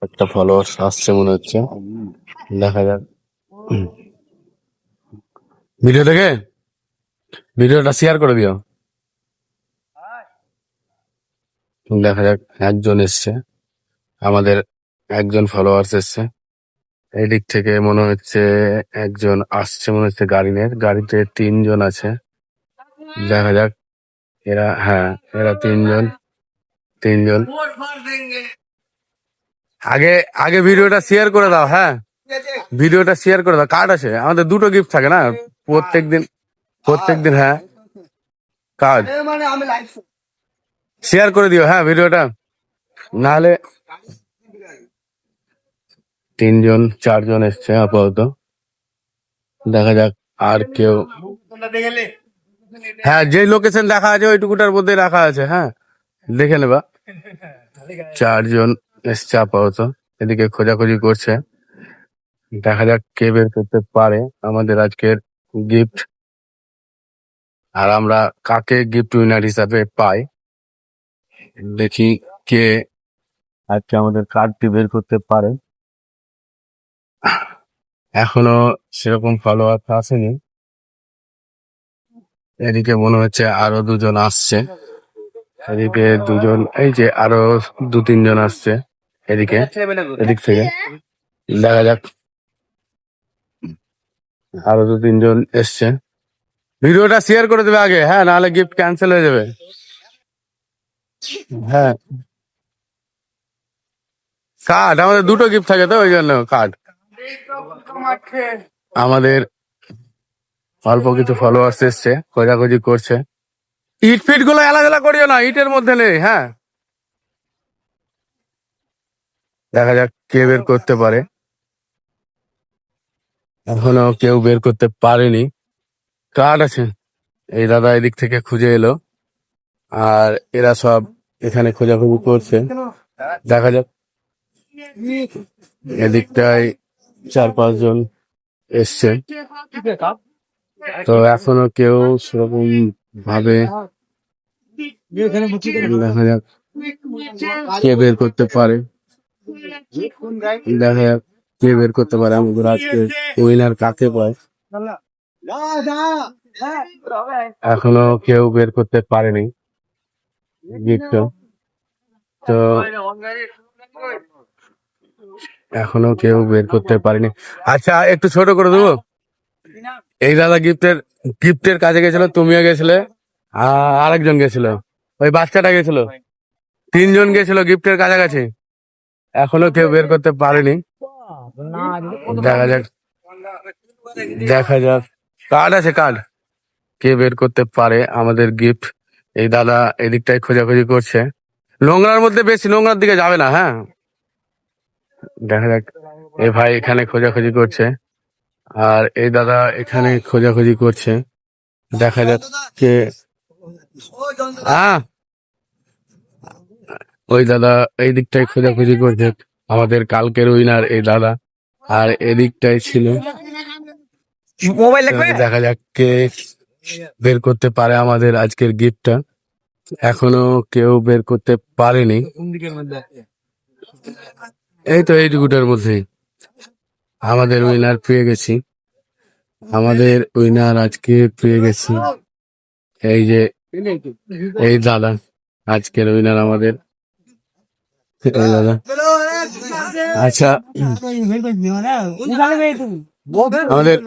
একটা ফলোয়ার্স আসছে মনে হচ্ছে, দেখা যাক। ভিডিও দেখে ভিডিওটা শেয়ার করে দিও। দেখা যাক, একজন এসছে আমাদের, একজন ফলোয়ার্স এসছে। এদিক থেকে মনে হচ্ছে একজন আসছে, মনে হচ্ছে গাড়ি নিয়ে। গাড়িতে 3 জন আছে, দেখা যাক। এরা, হ্যাঁ, এরা 3 জন। 3 জন। আগে আগে ভিডিওটা শেয়ার করে দাও। হ্যাঁ, ভিডিওটা শেয়ার করে দাও। কার্ড আছে আমাদের, 2টো গিফট থাকে না প্রত্যেকদিন। হ্যাঁ, কার্ড শেয়ার করে দিও। হ্যাঁ, ভিডিওটা নাহলে 3 জন 4 জন এসছে আপাতত, দেখা যাক আর কেউ। হ্যাঁ, যে লোকেশন দেখা আছে ওইটুকুটার মধ্যে রাখা আছে। হ্যাঁ, দেখে নেবা। 4 জন এসছে আপাতত, এদিকে খোঁজাখুঁজি করছে। দেখা যাক কে বের করতে পারে আমাদের আজকের গিফট, আর আমরা কাকে গিফট উইনার হিসাবে পাই। দেখি কে আজকে আমাদের কার্ডটি বের করতে পারে। এখনো সেরকম ফলোয়ার আসেনি। এদিকে মনে হচ্ছে আরো 2 জন আসছে। এদিকে 2 জন, এই যে আরো 2-3 জন আসছে এদিক থেকে। দেখা যাক, আরো 2-3 জন এসছে। ভিডিওটা শেয়ার করে দেবে আগে, হ্যাঁ, নাহলে গিফট ক্যান্সেল হয়ে যাবে। হ্যাঁ, কার্ড আমাদের 2টো গিফট থাকে তো, ওই জন্য কার্ড। আমাদের অল্প কিছু ফলোয়ার্স এসছে, খোঁজাখুঁজি করছে। ইট ফিট গুলো এলাজেলা করিও না, ইটের মধ্যে নেই। হ্যাঁ, দেখা যাক কে বের করতে পারে। এখনো কেউ বের করতে পারেনি। কার্ড আছে, এই দাদা এদিক থেকে খুঁজে এলো, আর এরা সব এখানে খোঁজাখুঁজি করছে। দেখা যাক, এদিকটায় 4-5 জন এসছে, তো এখনো কেউ সেরকম ভাবে। দেখা যাক কে বের করতে পারে। দেখা যাক কে বের করতে পারে আমাদের আজকে উইনার কাকে পায়। এখনো কেউ বের করতে পারেনি গিফট, তো এখনো কেউ বের করতে পারেনি। আচ্ছা, একটু ছোট করে দেবো। এই দাদা গিফটের কাজে গেছিল, তুমিও গেছিলে, আরেকজন গেছিল, ওই বাচ্চাটা গেছিল। 3 জন গেছিল গিফটের কাছাকাছি, এখনো কেউ বের করতে পারেনি। দেখা যাক, কার্ড আছে, কার্ড কে বের করতে পারে আমাদের গিফট। এই দাদা এদিকটাই খোঁজাখুঁজি করছে, নোংরার মধ্যে, বেশি নোংরার দিকে যাবে না। হ্যাঁ, দেখা যাক। এই ভাই এখানে খোঁজাখুঁজি করছে, আর এই দাদা এখানে খোঁজাখুঁজি করছে। দেখা যাক কে। হ্যাঁ, ওই দাদা এই দিকটাই খোঁজাখুঁজি করছে, আমাদের কালকের উইনার এই দাদা, আর এদিকটাই ছিল। দেখা যাক কে বের করতে পারে আমাদের আজকের গিফটটা। এখনো কেউ বের করতে পারেনি। এই তো এইটুকুটার মধ্যেই আমাদের উইনার পেয়ে গেছি। আমাদের উইনার আজকে পেয়ে গেছি, এই যে এই দাদা আজকের উইনার আমাদের, এই দাদা। আচ্ছা, আমাদের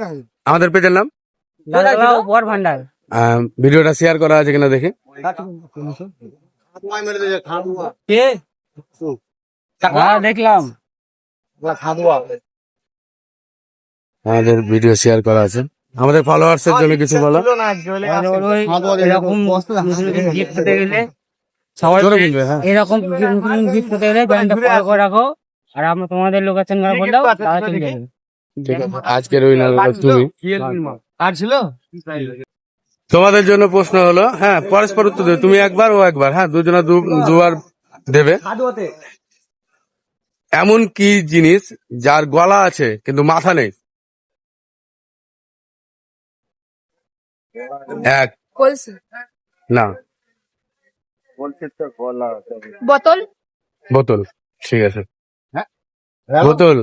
আমাদের পেজের নাম ভান্ডার। ভিডিওটা শেয়ার করা আছে কিনা দেখে। দেখলাম আমাদের ভিডিও শেয়ার করা আছে। আমাদের ফলোয়ার্স এর জন্য কিছু বলো। এরকম গিফট পেতে গেলে ব্যান্ডটা ফলো করে রাখো, আর আমরা তোমাদের লোকেশন বলে দাও, তাহলে চলে যাবে। ঠিক আছে, আজকের উইনার তুমি। কার ছিল? তোমাদের জন্য প্রশ্ন হলো, হ্যাঁ, পরস্পর উত্তর দেবে, তুমি একবার ও একবার। হ্যাঁ, দুজনে দুবার দেবে। এমন কি জিনিস যার গলা আছে কিন্তু মাথা নেই? এক, না, বোতল। বোতল। ঠিক আছে, বোতল